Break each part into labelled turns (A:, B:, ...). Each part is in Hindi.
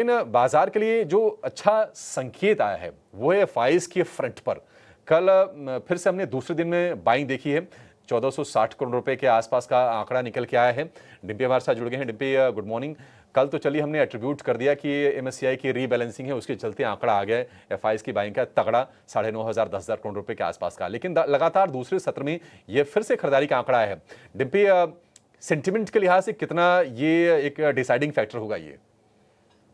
A: लेकिन बाजार के लिए जो अच्छा संकेत आया है वो है एफआईज के फ्रंट पर। कल फिर से हमने दूसरे दिन में बाइंग देखी है। 1460 करोड़ रुपए के आसपास का आंकड़ा निकल के आया है। डिम्पी हमारे साथ जुड़ गए हैं। Dimpy, good morning. कल तो चलिए हमने एट्रीब्यूट कर दिया कि एमएससीआई की रीबैलेंसिंग है, उसके चलते आंकड़ा आ गया एफआईज की बाइंग का तगड़ा 9,500 10,000 करोड़ रुपए के आसपास का। लेकिन लगातार दूसरे सत्र में ये फिर से खरीदारी का आंकड़ा है। डिम्पी, सेंटिमेंट के लिहाज से कितना ये एक डिसाइडिंग फैक्टर होगा? ये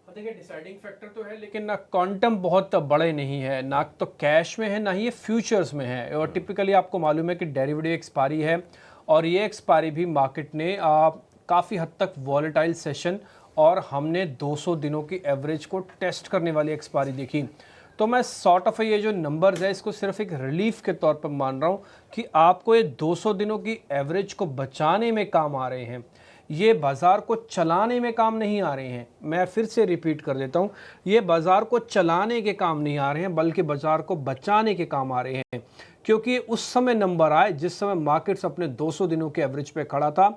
B: देखिए, डिसाइडिंग फैक्टर तो है, लेकिन ना क्वांटम बहुत बड़े नहीं है, ना तो कैश में है ना ही ये फ्यूचर्स में है। और टिपिकली आपको मालूम है कि डेरिवेटिव एक्सपायरी है, और ये एक्सपायरी भी मार्केट ने काफ़ी हद तक वॉलेटाइल सेशन, और हमने 200 दिनों की एवरेज को टेस्ट करने वाली एक्सपायरी देखी। तो मैं सॉर्ट ऑफ ये जो नंबर्स है इसको सिर्फ एक रिलीफ के तौर पर मान रहा हूँ कि आपको ये 200 दिनों की एवरेज को बचाने में काम आ रहे हैं, ये बाज़ार को चलाने में काम नहीं आ रहे हैं। मैं फिर से रिपीट कर देता हूँ, ये बाज़ार को चलाने के काम नहीं आ रहे हैं, बल्कि बाज़ार को बचाने के काम आ रहे हैं। क्योंकि उस समय नंबर आए जिस समय मार्केट्स अपने 200 दिनों के एवरेज पे खड़ा था,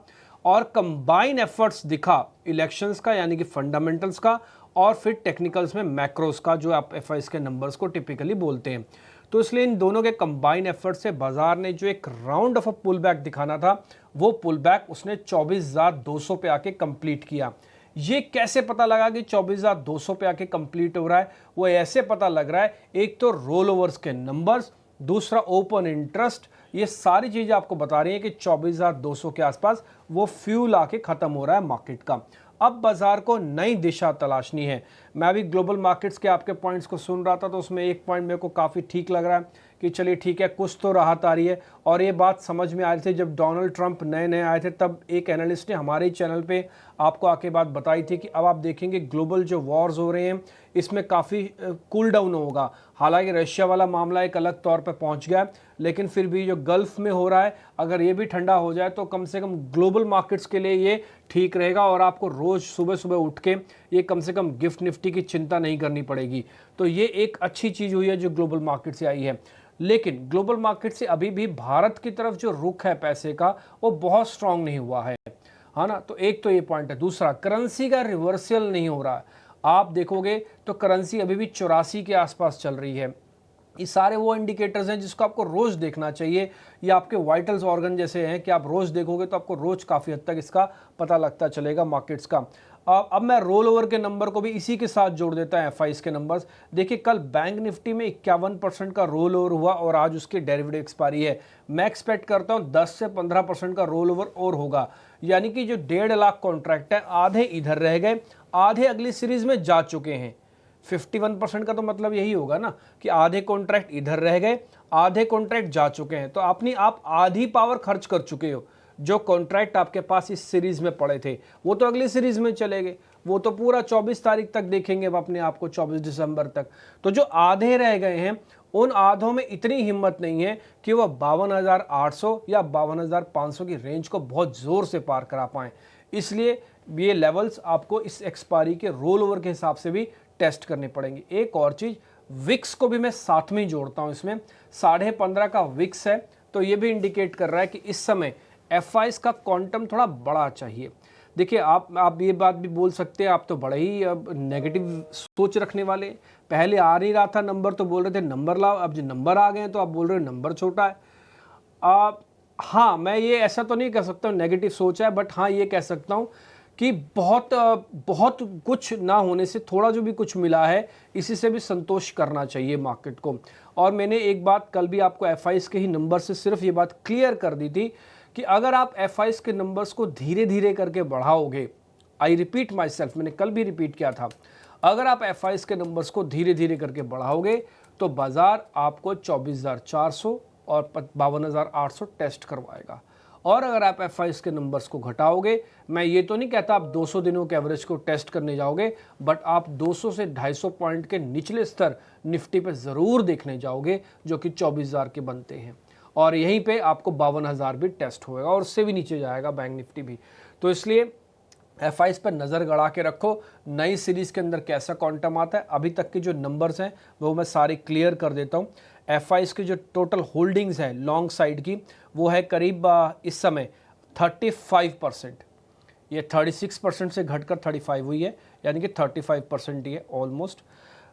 B: और कंबाइन एफर्ट्स दिखा इलेक्शंस का, यानी कि फंडामेंटल्स का, और फिर टेक्निकल्स में मैक्रोस का, जो आप एफआईएस के नंबर्स को टिपिकली बोलते हैं। तो इसलिए इन दोनों के कंबाइन एफर्ट से बाजार ने जो एक round of a pull back दिखाना था, वो पुल बैक उसने 24,200 पे आके कंप्लीट किया। ये कैसे पता लगा कि 24,200 पे आके कंप्लीट हो रहा है? वो ऐसे पता लग रहा है, एक तो रोल ओवर्स के नंबर्स, दूसरा ओपन इंटरेस्ट, ये सारी चीजें आपको बता रही हैं कि 24,200 के आसपास वो फ्यूल आके खत्म हो रहा है मार्केट का। अब बाजार को नई दिशा तलाशनी है। मैं भी ग्लोबल मार्केट्स के आपके पॉइंट्स को सुन रहा था, तो उसमें एक पॉइंट मेरे को काफ़ी ठीक लग रहा है कि चलिए ठीक है, कुछ तो राहत आ रही है। और ये बात समझ में आ रही थी जब डोनाल्ड ट्रंप नए नए आए थे, तब एक एनालिस्ट ने हमारे ही चैनल पे आपको आके बात बताई थी कि अब आप देखेंगे ग्लोबल जो वॉर्स हो रहे हैं इसमें काफ़ी कूल डाउन होगा। हालांकि रशिया वाला मामला एक अलग तौर पर पहुंच गया, लेकिन फिर भी जो गल्फ में हो रहा है, अगर ये भी ठंडा हो जाए तो कम से कम ग्लोबल मार्केट्स के लिए ये ठीक रहेगा, और आपको रोज़ सुबह सुबह उठ के ये कम से कम गिफ्ट निफ्टी की चिंता नहीं करनी पड़ेगी। तो ये एक अच्छी चीज़ हुई है जो ग्लोबल मार्केट से आई है। लेकिन ग्लोबल मार्केट से अभी भी भारत की तरफ जो रुख है पैसे का, वो बहुत स्ट्रांग नहीं हुआ है ना। तो एक तो ये पॉइंट है। दूसरा, करेंसी का रिवर्सल नहीं हो रहा है। आप देखोगे तो करेंसी अभी भी 84 के आसपास चल रही है। ये सारे वो इंडिकेटर्स हैं जिसको आपको रोज देखना चाहिए। ये आपके वाइटल्स ऑर्गन जैसे हैं कि आप रोज देखोगे तो आपको रोज काफ़ी हद तक इसका पता लगता चलेगा मार्केट्स का। अब मैं रोल ओवर के नंबर को भी इसी के साथ जोड़ देता है, एफआईएस के नंबर्स। देखिए, कल बैंक निफ्टी में 51% का रोल ओवर हुआ, और आज उसकी डेरिवेटिव एक्सपायरी है। मैं एक्सपेक्ट करता हूँ 10 से 15% का रोल ओवर और होगा, यानी कि जो 1.5 लाख कॉन्ट्रैक्ट है, आधे इधर रह गए, आधे अगली सीरीज में जा चुके हैं। 51% का तो मतलब यही होगा ना कि आधे कॉन्ट्रैक्ट इधर रह गए, आधे कॉन्ट्रैक्ट जा चुके हैं। तो अपनी आप आधी पावर खर्च कर चुके हो। जो कॉन्ट्रैक्ट आपके पास इस सीरीज में पड़े थे वो तो अगली सीरीज में चले गए, वो तो पूरा 24 तारीख तक देखेंगे अब अपने आप को, 24 दिसंबर तक। तो जो आधे रह गए हैं, उन आधों में इतनी हिम्मत नहीं है कि वह 52,800 या 52,500 की रेंज को बहुत जोर से पार करा पाएं। इसलिए ये लेवल्स आपको इस एक्सपायरी के रोल ओवर के हिसाब से भी टेस्ट करने पड़ेंगे। एक और चीज, विक्स को भी मैं साथ में जोड़ता हूं इसमें। 15.5 का विक्स है, तो ये भी इंडिकेट कर रहा है कि इस समय एफआईएस का क्वांटम थोड़ा बड़ा चाहिए। देखिए, आप ये बात भी बोल सकते हैं, आप तो बड़े ही अब नेगेटिव सोच रखने वाले। पहले आ नहीं रहा था नंबर तो बोल रहे थे नंबर लाओ, अब जो नंबर आ गए हैं तो आप बोल रहे हो नंबर छोटा है। हाँ, मैं ये ऐसा तो नहीं कह सकता हूँ नेगेटिव सोच है, बट हाँ ये कह सकता हूँ कि बहुत कुछ ना होने से थोड़ा जो भी कुछ मिला है, इसी से भी संतोष करना चाहिए मार्केट को। और मैंने एक बात कल भी आपको एफआईएस के ही नंबर से सिर्फ ये बात क्लियर कर दी थी कि अगर आप एफआईएस के नंबर्स को धीरे धीरे करके बढ़ाओगे, आई रिपीट माई सेल्फ, मैंने कल भी रिपीट किया था, अगर आप एफआईएस के नंबर्स को धीरे धीरे करके बढ़ाओगे तो बाजार आपको 24,400 और 52,800 टेस्ट करवाएगा। और अगर आप एफआईएस के नंबर्स को घटाओगे, मैं ये तो नहीं कहता आप 200 दिनों के एवरेज को टेस्ट करने जाओगे, बट आप 200 से 250 पॉइंट के निचले स्तर निफ्टी पे ज़रूर देखने जाओगे, जो कि 24,000 के बनते हैं। और यहीं पे आपको 52,000 भी टेस्ट होगा, और उससे भी नीचे जाएगा बैंक निफ्टी भी। तो इसलिए एफआईएस पर नज़र गड़ा के रखो, नई सीरीज़ के अंदर कैसा क्वांटम आता है। अभी तक के जो नंबर्स हैं वो मैं सारे क्लियर कर देता हूँ। एफआईएस की जो टोटल होल्डिंग्स है लॉन्ग साइड की, वो है करीब इस समय 35%। ये 36% से घटकर 35 हुई है। यानी कि 35% ही है ऑलमोस्ट।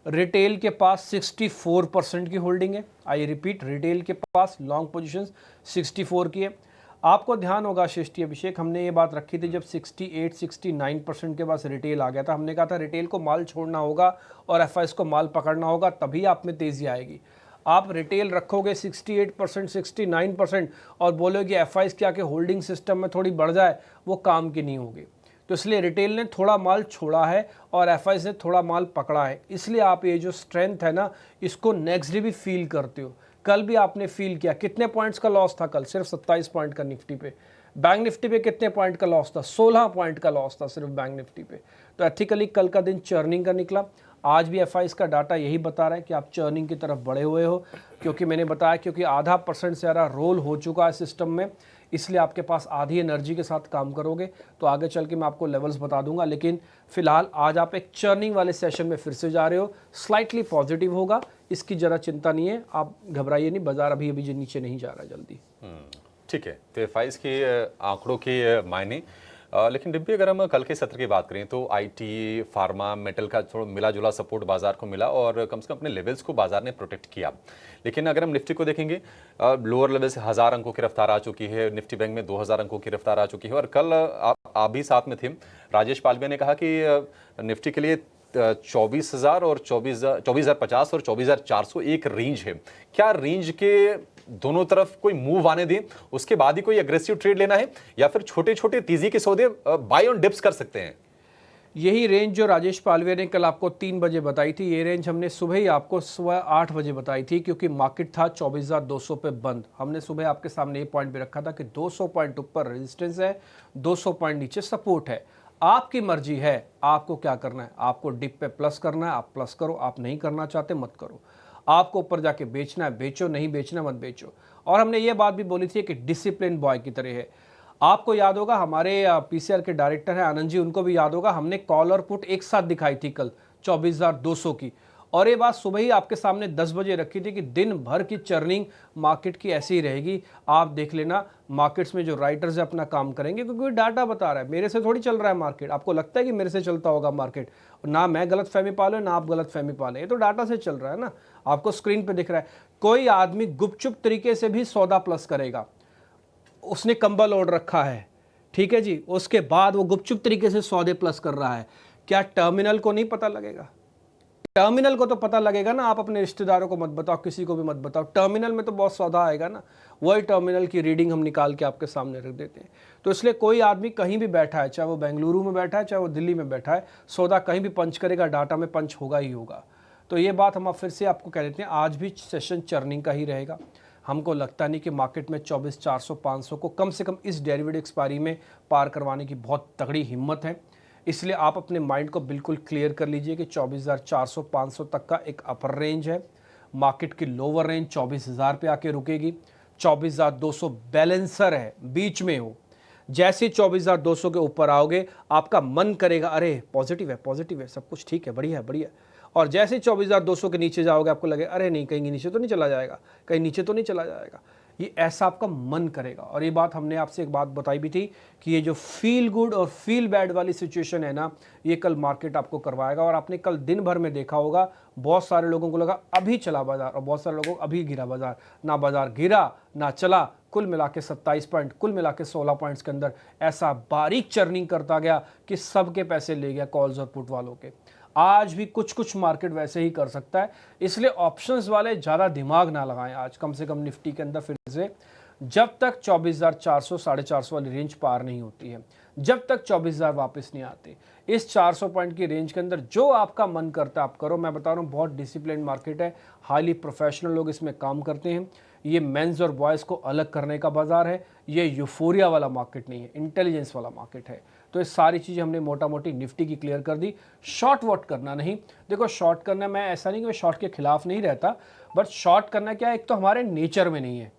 B: रिटेल के पास 64% की होल्डिंग है। आई रिपीट, रिटेल के पास लॉन्ग पोजीशंस 64 की है। आपको ध्यान होगा आशीष टी अभिषेक, हमने ये बात रखी थी जब 68-69% के पास रिटेल आ गया था, हमने कहा था रिटेल को माल छोड़ना होगा और एफआईएस को माल पकड़ना होगा, तभी आप में तेज़ी आएगी। आप रिटेल रखोगे 68%, 69% और बोलोगे एफआईएस क्या कि होल्डिंग सिस्टम में थोड़ी बढ़ जाए, वो काम की नहीं होगी। तो इसलिए रिटेल ने थोड़ा माल छोड़ा है और एफआईएस ने थोड़ा माल पकड़ा है, इसलिए आप ये जो स्ट्रेंथ है ना, इसको नेक्स्ट डे भी फील करते हो। कल भी आपने फील किया, कितने पॉइंट्स का लॉस था कल? सिर्फ 27 पॉइंट का निफ्टी पे। बैंक निफ्टी पे कितने पॉइंट का लॉस था? 16 पॉइंट का लॉस था सिर्फ बैंक निफ्टी पे। तो एथिकली कल का दिन चर्निंग का निकला। आज भी एफआईएस का डाटा यही बता रहा है कि आप चर्निंग की तरफ बढ़े हुए हो, क्योंकि मैंने बताया क्योंकि आधा % से ज़्यादा रोल हो चुका है सिस्टम में, इसलिए आपके पास आधी एनर्जी के साथ काम करोगे। तो आगे चल के मैं आपको लेवल्स बता दूंगा, लेकिन फिलहाल आज आप एक चर्निंग वाले सेशन में फिर से जा रहे हो। स्लाइटली पॉजिटिव होगा, इसकी ज़रा चिंता नहीं है, आप घबराइए नहीं, बाजार अभी अभी नीचे नहीं जा रहा है जल्दी।
A: ठीक है, तो एफआईएस के आंकड़ों के मायने, लेकिन डिब्बी अगर हम कल के सत्र की बात करें तो आईटी, फार्मा, मेटल का थोड़ा मिला जुला सपोर्ट बाजार को मिला और कम से कम अपने लेवल्स को बाजार ने प्रोटेक्ट किया। लेकिन अगर हम निफ्टी को देखेंगे, लोअर लेवल से 1000 अंकों की रफ्तार आ चुकी है, निफ्टी बैंक में 2000 अंकों की रफ्तार आ चुकी है। और कल आप भी साथ में थे, राजेश पालवे ने कहा कि निफ्टी के लिए 24,000 और 24,050 और 24,400 एक रेंज है। क्या रेंज के दोनों तरफ कोई मूव आने दें, उसके बाद ही कोई एग्रेसिव ट्रेड लेना है, या फिर छोटे छोटे तेजी के सौदे बाय ऑन डिप्स कर सकते हैं?
B: यही रेंज जो राजेश पालवे ने कल आपको 3 बजे बताई थी, ये रेंज हमने सुबह ही आपको सुबह 8 बजे बताई थी, क्योंकि मार्केट था 24,200 पे बंद। हमने सुबह आपके सामने ये पॉइंट भी रखा था कि 200 पॉइंट ऊपर रेजिस्टेंस है, 200 पॉइंट नीचे सपोर्ट है। आपकी मर्जी है, आपको क्या करना है। आपको डिप पे प्लस करना है, आप प्लस करो, आप नहीं करना चाहते मत करो। आपको ऊपर जाके बेचना है बेचो, नहीं बेचना मत बेचो। और हमने ये बात भी बोली थी कि डिसिप्लिन बॉय की तरह है। आपको याद होगा, हमारे पीसीआर के डायरेक्टर हैं आनंद जी, उनको भी याद होगा, हमने कॉल और पुट एक साथ दिखाई थी कल 24,200 की, और ये बात सुबह ही आपके सामने 10 बजे रखी थी कि दिन भर की चर्निंग मार्केट की ऐसी ही रहेगी। आप देख लेना, मार्केट्स में जो राइटर्स है अपना काम करेंगे, क्योंकि डाटा बता रहा है, मेरे से थोड़ी चल रहा है मार्केट। आपको लगता है कि मेरे से चलता होगा मार्केट? ना मैं गलत फहमी पालूं ना आप गलत फहमी पालें, ये तो डाटा से चल रहा है ना, आपको स्क्रीन पे दिख रहा है। कोई आदमी गुपचुप तरीके से भी सौदा प्लस करेगा, उसने कंबल ओढ़ रखा है, ठीक है जी, उसके बाद वो गुपचुप तरीके से सौदे प्लस कर रहा है, क्या टर्मिनल को नहीं पता लगेगा? टर्मिनल को तो पता लगेगा ना। आप अपने रिश्तेदारों को मत बताओ, किसी को भी मत बताओ, टर्मिनल में तो बहुत सौदा आएगा ना। वही टर्मिनल की रीडिंग हम निकाल के आपके सामने रख देते हैं। तो इसलिए कोई आदमी कहीं भी बैठा है, चाहे वो बेंगलुरु में बैठा है चाहे वो दिल्ली में बैठा है, सौदा कहीं भी पंच करेगा, डाटा में पंच होगा ही होगा। तो ये बात हम फिर से आपको कह देते हैं, आज भी सेशन चर्निंग का ही रहेगा। हमको लगता नहीं कि मार्केट में 24,400-500 को कम से कम इस डेरिवेटिव एक्सपायरी में पार करवाने की बहुत तगड़ी हिम्मत है। इसलिए आप अपने माइंड को बिल्कुल क्लियर कर लीजिए कि 24,400-500 तक का एक अपर रेंज है। मार्केट की लोअर रेंज 24,000 पे आके रुकेगी। 24,200 बैलेंसर है, बीच में हो। जैसे 24,200 के ऊपर आओगे, आपका मन करेगा अरे पॉजिटिव है, सब कुछ ठीक है, बढ़िया है, बढ़िया। और जैसे 24,200 के नीचे जाओगे, आपको लगे अरे नहीं, कहीं नीचे तो नहीं चला जाएगा, कहीं नीचे तो नहीं चला जाएगा, ये ऐसा आपका मन करेगा। और ये बात हमने आपसे एक बात बताई भी थी कि ये जो फील गुड और फील बैड वाली सिचुएशन है ना, ये कल मार्केट आपको करवाएगा। और आपने कल दिन भर में देखा होगा, बहुत सारे लोगों को लगा अभी चला बाजार और बहुत सारे लोगों को अभी गिरा बाजार। ना बाजार गिरा ना चला, कुल मिला के 27 पॉइंट, कुल मिला के 16 पॉइंट्स के अंदर ऐसा बारीक चर्निंग करता गया कि सबके पैसे ले गया कॉल्स और पुट वालों के। आज भी कुछ मार्केट वैसे ही कर सकता है, इसलिए ऑप्शंस वाले ज़्यादा दिमाग ना लगाएं आज, कम से कम निफ्टी के अंदर फिर से, जब तक 24,400 450 वाली रेंज पार नहीं होती है, जब तक 24,000 वापस नहीं आते। इस 400 पॉइंट की रेंज के अंदर जो आपका मन करता है आप करो। मैं बता रहा हूँ, बहुत डिसिप्लिन मार्केट है, हाईली प्रोफेशनल लोग इसमें काम करते हैं। ये मेंस और बॉयज़ को अलग करने का बाजार है, ये यूफोरिया वाला मार्केट नहीं है, इंटेलिजेंस वाला मार्केट है। तो ये सारी चीज़ें हमने मोटा मोटी निफ्टी की क्लियर कर दी। शॉर्ट वॉट करना नहीं, देखो शॉर्ट करना, मैं ऐसा नहीं कि मैं शॉर्ट के खिलाफ नहीं रहता, बट शॉर्ट करना क्या है, एक तो हमारे नेचर में नहीं है,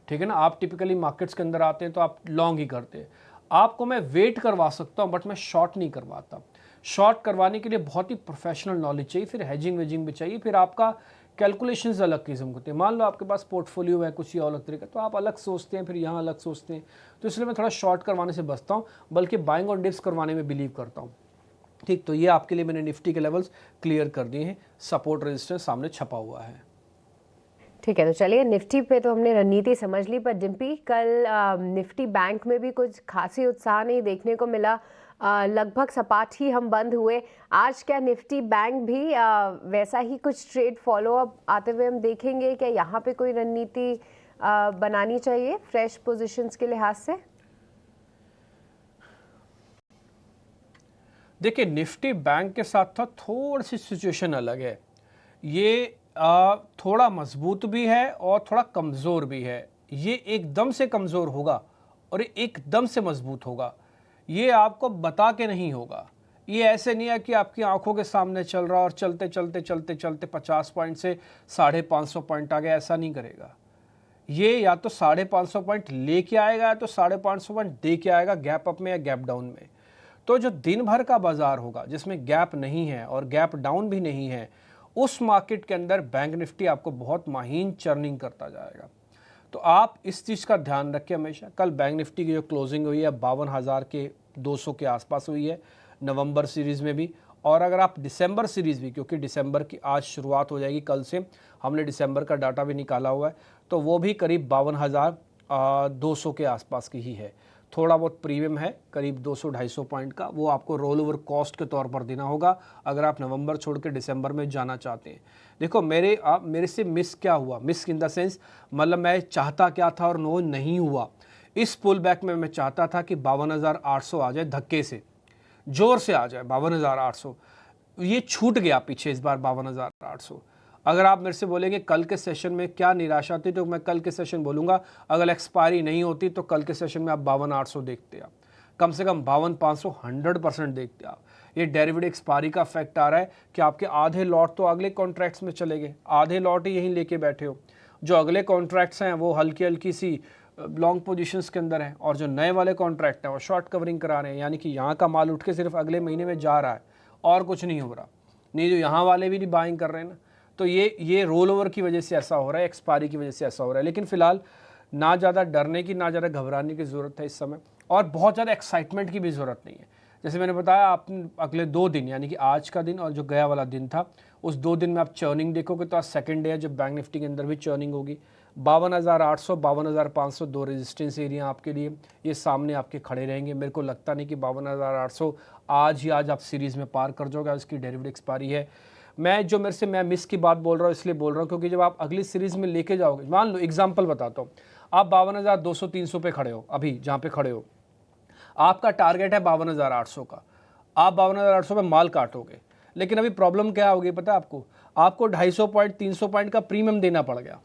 B: ठीक है ना। आप टिपिकली मार्केट्स के अंदर आते हैं तो आप लॉन्ग ही करते हैं। आपको मैं वेट करवा सकता हूँ बट मैं शॉर्ट नहीं करवाता। शॉर्ट करवाने के लिए बहुत ही प्रोफेशनल नॉलेज चाहिए, फिर हेजिंग वेजिंग भी चाहिए, फिर आपका कैलकुलेशंस अलग किस्म के होते हैं। मान लो आपके पास पोर्टफोलियो है कुछ ही अलग तरीके, तो आप अलग सोचते हैं, फिर यहाँ अलग सोचते हैं। तो इसलिए मैं थोड़ा शॉर्ट करवाने से बचता हूँ, बल्कि बाइंग और डिप्स करवाने में बिलीव करता हूँ, ठीक, तो ये आपके लिए मैंने निफ्टी के लेवल्स क्लियर कर दिए हैं, सपोर्ट रेजिस्टेंस सामने छपा हुआ है।
C: ठीक है, तो चलिए निफ्टी पे तो हमने रणनीति समझ ली, पर डिम्पी कल निफ्टी बैंक में भी कुछ खासी उत्साह नहीं देखने को मिला, लगभग सपाट ही हम बंद हुए। आज क्या निफ्टी बैंक भी वैसा ही कुछ ट्रेड फॉलोअप आते हुए हम देखेंगे? क्या यहाँ पे कोई रणनीति बनानी चाहिए फ्रेश पोजीशंस के लिहाज से?
B: देखिए, निफ्टी बैंक के साथ था थोड़ी सी सिचुएशन अलग है। ये थोड़ा मजबूत भी है और थोड़ा कमज़ोर भी है। ये एकदम से कमज़ोर होगा और ये एकदम से मजबूत होगा, ये आपको बता के नहीं होगा। ये ऐसे नहीं है कि आपकी आंखों के सामने चल रहा और चलते चलते चलते चलते 50 पॉइंट से 550 पॉइंट आ गया, ऐसा नहीं करेगा। ये या तो 550 पॉइंट लेके आएगा या तो 550 पॉइंट दे के आएगा, गैप अप में या गैप डाउन में। तो जो दिन भर का बाजार होगा जिसमें गैप नहीं है और गैप डाउन भी नहीं है, उस मार्केट के अंदर बैंक निफ्टी आपको बहुत महीन चर्निंग करता जाएगा। तो आप इस चीज़ का ध्यान रखें हमेशा। कल बैंक निफ्टी की जो क्लोजिंग हुई है 52,200 के आसपास हुई है नवंबर सीरीज़ में भी, और अगर आप दिसंबर सीरीज़ भी, क्योंकि दिसंबर की आज शुरुआत हो जाएगी, कल से हमने दिसंबर का डाटा भी निकाला हुआ है, तो वो भी करीब 52,200 के आसपास की ही है। थोड़ा बहुत प्रीमियम है करीब 200-250 पॉइंट का, वो आपको रोल ओवर कॉस्ट के तौर पर देना होगा अगर आप नवंबर छोड़ के दिसंबर में जाना चाहते हैं। देखो मेरे से मिस क्या हुआ, मिस इन द सेंस मतलब मैं चाहता क्या था और नो नहीं हुआ। इस पुल बैक में मैं चाहता था कि 52,800 आ जाए, धक्के से जोर से आ जाए 52,800, ये छूट गया पीछे इस बार 52,800। अगर आप मेरे से बोलेंगे कल के सेशन में क्या निराशा थी, तो मैं कल के सेशन बोलूँगा अगर एक्सपायरी नहीं होती तो कल के सेशन में आप 52,800 देखते आप, कम से कम 52,500 100% देखते आप। ये डेरिवेटिव एक्सपायरी का इफेक्ट आ रहा है कि आपके आधे लॉट तो अगले कॉन्ट्रैक्ट्स में चले गए, आधे लॉट ही यहीं लेके बैठे हो। जो अगले कॉन्ट्रैक्ट्स हैं वो हल्की हल्की सी लॉन्ग पोजीशंस के अंदर हैं, और जो नए वाले कॉन्ट्रैक्ट हैं वो शॉर्ट कवरिंग करा रहे हैं, यानी कि यहाँ का माल उठ के सिर्फ अगले महीने में जा रहा है और कुछ नहीं हो रहा। नहीं, जो यहाँ वाले भी नहीं बाइंग कर रहे हैं ना, तो ये रोल ओवर की वजह से ऐसा हो रहा है, एक्सपायरी की वजह से ऐसा हो रहा है। लेकिन फिलहाल ना ज़्यादा डरने की ना ज़्यादा घबराने की ज़रूरत है इस समय, और बहुत ज़्यादा एक्साइटमेंट की भी ज़रूरत नहीं है। जैसे मैंने बताया, आप अगले 2 दिन यानी कि आज का दिन और जो गया वाला दिन था, उस 2 दिन में आप चर्निंग देखोगे तो आज सेकंड डे है जब बैंक निफ्टी के अंदर भी चर्निंग होगी। 52,800 52,500 दो रेजिस्टेंस एरिया आपके लिए, ये सामने आपके खड़े रहेंगे। मेरे को लगता नहीं कि 52,800 आज आप सीरीज़ में पार कर जाओगे, उसकी डेरिवेटिव एक्सपायरी है। मैं मिस की बात बोल रहा हूँ, इसलिए बोल रहा हूँ क्योंकि जब आप अगली सीरीज़ में लेके जाओगे, मान लो एग्जांपल बताता हूँ, आप 52,200-300 पे खड़े हो, अभी जहाँ पे खड़े हो आपका टारगेट है 52,800 का, आप 52,800 पे माल काटोगे। लेकिन अभी प्रॉब्लम क्या होगी पता है आपको 250 पॉइंट 300 पॉइंट का प्रीमियम देना पड़ गया।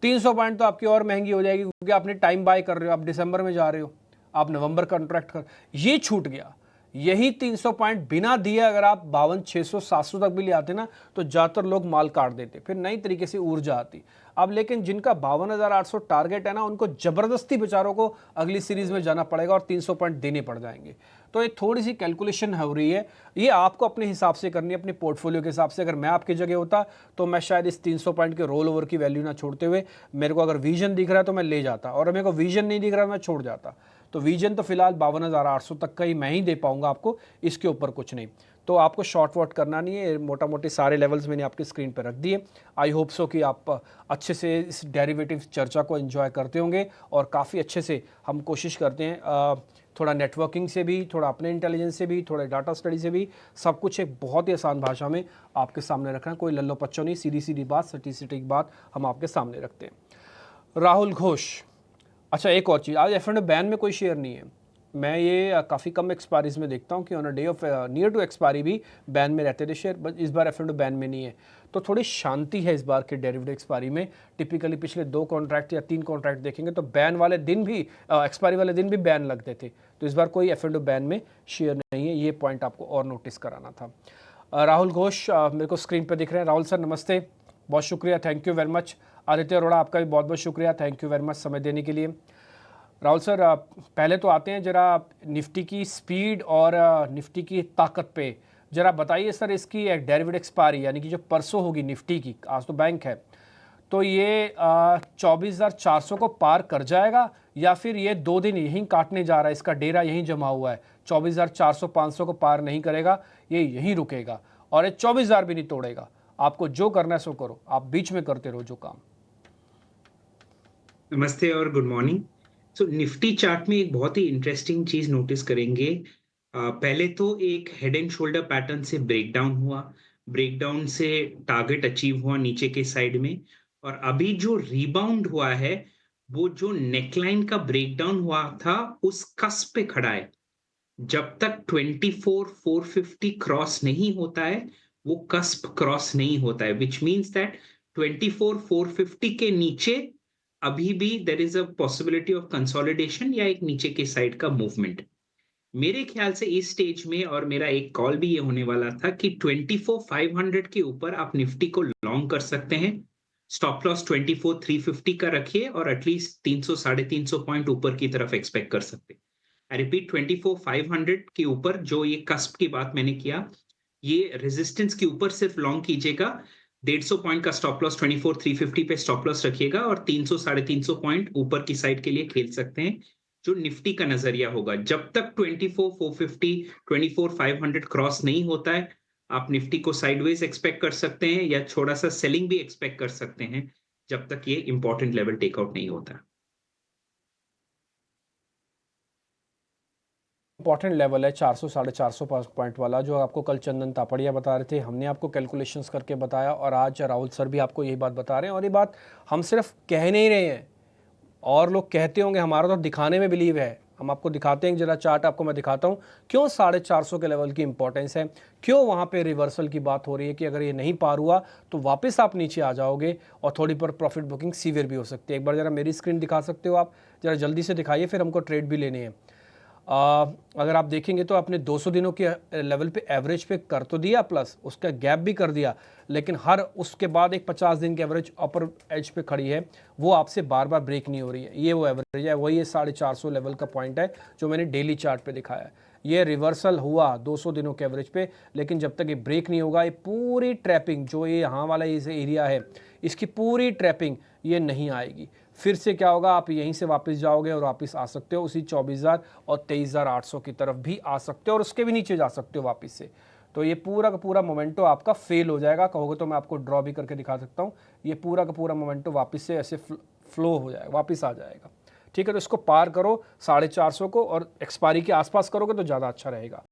B: 300 पॉइंट तो आपकी और महंगी हो जाएगी क्योंकि आपने टाइम बाय कर रहे हो, आप दिसंबर में जा रहे हो, आप नवंबर कॉन्ट्रैक्ट कर, ये छूट गया। यही 300 पॉइंट बिना दिए अगर आप 52,600-700 तक भी ले आते ना, तो ज़्यादातर लोग माल काट देते, फिर नई तरीके से ऊर्जा आती। अब लेकिन जिनका 52,800 टारगेट है ना, उनको ज़बरदस्ती बेचारों को अगली सीरीज़ में जाना पड़ेगा और 300 पॉइंट देने पड़ जाएंगे। तो ये थोड़ी सी कैलकुलेशन हो रही है, ये आपको अपने हिसाब से करनी है, अपने पोर्टफोलियो के हिसाब से। अगर मैं आपकी जगह होता तो मैं शायद इस 300 पॉइंट के रोल ओवर की वैल्यू ना छोड़ते हुए, मेरे को अगर विजन दिख रहा है तो मैं ले जाता, और मेरे को विजन नहीं दिख रहा है मैं छोड़ जाता। तो विजन तो फिलहाल 52,800 तक का ही मैं ही दे पाऊंगा आपको, इसके ऊपर कुछ नहीं। तो आपको शॉर्ट वॉट करना नहीं है, मोटा मोटी सारे लेवल्स मैंने आपकी स्क्रीन पर रख दिए। आई होप सो कि आप अच्छे से इस डेरिवेटिव चर्चा को एंजॉय करते होंगे, और काफ़ी अच्छे से हम कोशिश करते हैं थोड़ा नेटवर्किंग से भी, थोड़ा अपने इंटेलिजेंस से भी, थोड़ा डाटा स्टडी से भी, सब कुछ एक बहुत ही आसान भाषा में आपके सामने रखना है। कोई लल्लो पच्चो नहीं, सीधी सीधी बात, सटीक बात हम आपके सामने रखते हैं। राहुल घोष, अच्छा एक और चीज़, आज F&O बैन में कोई शेयर नहीं है। मैं ये काफ़ी कम एक्सपायरीज में देखता हूँ कि on a day of near to expiry भी बैन में रहते थे शेयर, बट इस बार F&O बैन में नहीं है। तो थोड़ी शांति है इस बार के डेरिवेटिव एक्सपायरी में। टिपिकली पिछले 2 कॉन्ट्रैक्ट या 3 कॉन्ट्रैक्ट देखेंगे तो बैन वाले दिन भी, एक्सपायरी वाले दिन भी बैन लगते थे। तो इस बार कोई F&O बैन में शेयर नहीं है, ये पॉइंट आपको और नोटिस कराना था। राहुल घोष मेरे को स्क्रीन पर दिख रहे हैं। राहुल सर नमस्ते, बहुत शुक्रिया, thank you very much. Aditya Arora आपका भी बहुत बहुत शुक्रिया, थैंक यू वेरी मच समय देने के लिए। राहुल सर पहले तो आते हैं जरा निफ्टी की स्पीड और निफ्टी की ताकत पे जरा बताइए सर। इसकी डेरिवेटिव एक्सपायरी यानी कि जो परसों होगी निफ्टी की, आज तो बैंक है, तो ये 24,400 को पार कर जाएगा या फिर ये 2 दिन यहीं काटने जा रहा है, इसका डेरा यहीं जमा हुआ है। 24,400 500 को पार नहीं करेगा, ये यहीं रुकेगा और ये 24,000 भी नहीं तोड़ेगा। आपको जो करना है सो करो, आप बीच में करते रहो जो काम।
D: नमस्ते और गुड मॉर्निंग। सो निफ्टी चार्ट में एक बहुत ही इंटरेस्टिंग चीज नोटिस करेंगे। पहले तो एक हेड एंड शोल्डर पैटर्न से ब्रेकडाउन हुआ, ब्रेकडाउन से टारगेट अचीव हुआ नीचे के साइड में, और अभी जो रीबाउंड हुआ है वो जो नेकलाइन का ब्रेकडाउन हुआ था उस कस्प पे खड़ा है। जब तक 24,450 क्रॉस नहीं होता है वो कस्प क्रॉस नहीं होता है, विच मीन्स दैट 24,450 के नीचे अभी भी there is a possibility of consolidation या एक नीचे के साइड का मूवमेंट। मेरे ख्याल से इस स्टेज में, और मेरा एक कॉल भी ये होने वाला था कि 24,500 के ऊपर आप निफ्टी को लॉन्ग कर सकते हैं। स्टॉप लॉस 24,350 का रखिए और एटलीस्ट 300 350 पॉइंट ऊपर की तरफ एक्सपेक्ट कर सकते हैं। आई रिपीट, 24,500 के ऊपर जो ये कस्प की बात मैंने किया, ये रेजिस्टेंस के ऊपर सिर्फ लॉन्ग कीजिएगा। 150 पॉइंट का स्टॉप लॉस 24,350 पे स्टॉप लॉस रखिएगा और 300 350 पॉइंट ऊपर की साइड के लिए खेल सकते हैं, जो निफ्टी का नजरिया होगा। जब तक 24,450 24,500 क्रॉस नहीं होता है आप निफ्टी को साइडवेज एक्सपेक्ट कर सकते हैं या थोड़ा सा सेलिंग भी एक्सपेक्ट कर सकते हैं, जब तक ये इंपॉर्टेंट लेवल टेकआउट नहीं होता।
B: इंपॉर्टेंट लेवल है 400 450 पॉइंट वाला, जो आपको कल चंदन तापड़िया बता रहे थे, हमने आपको कैलकुलेशंस करके बताया और आज राहुल सर भी आपको यही बात बता रहे हैं। और ये बात हम सिर्फ कह नहीं रहे हैं, और लोग कहते होंगे, हमारा तो दिखाने में बिलीव है। हम आपको दिखाते हैं, जरा चार्ट आपको मैं दिखाता हूँ क्यों 450 के लेवल की इंपॉर्टेंस है, क्यों वहाँ पे रिवर्सल की बात हो रही है कि अगर ये नहीं पार हुआ तो वापस आप नीचे आ जाओगे और थोड़ी पर प्रॉफिट बुकिंग सीवियर भी हो सकती है। एक बार ज़रा मेरी स्क्रीन दिखा सकते हो आप, ज़रा जल्दी से दिखाइए, फिर हमको ट्रेड भी लेने हैं। अगर आप देखेंगे तो आपने 200 दिनों के लेवल पे एवरेज पे कर तो दिया, प्लस उसका गैप भी कर दिया, लेकिन हर उसके बाद एक 50 दिन की एवरेज अपर एज पे खड़ी है, वो आपसे बार बार ब्रेक नहीं हो रही है। ये वो एवरेज है, वही ये 450 लेवल का पॉइंट है जो मैंने डेली चार्ट पे दिखाया है। ये रिवर्सल हुआ 200 दिनों के एवरेज पे, लेकिन जब तक ये ब्रेक नहीं होगा, ये पूरी ट्रैपिंग जो ये यहाँ वाला ये एरिया है, इसकी पूरी ट्रैपिंग ये नहीं आएगी। फिर से क्या होगा, आप यहीं से वापस जाओगे और वापस आ सकते हो उसी 24,000 और 23,800 की तरफ भी आ सकते हो और उसके भी नीचे जा सकते हो वापस से। तो ये पूरा का पूरा मोमेंटो आपका फेल हो जाएगा। कहोगे तो मैं आपको ड्रॉ भी करके दिखा सकता हूँ। ये पूरा का पूरा मोमेंटो वापस से ऐसे फ्लो हो जाएगा, वापस आ जाएगा। ठीक है, तो इसको पार करो 450 को और एक्सपायरी के आसपास करोगे तो ज़्यादा अच्छा रहेगा।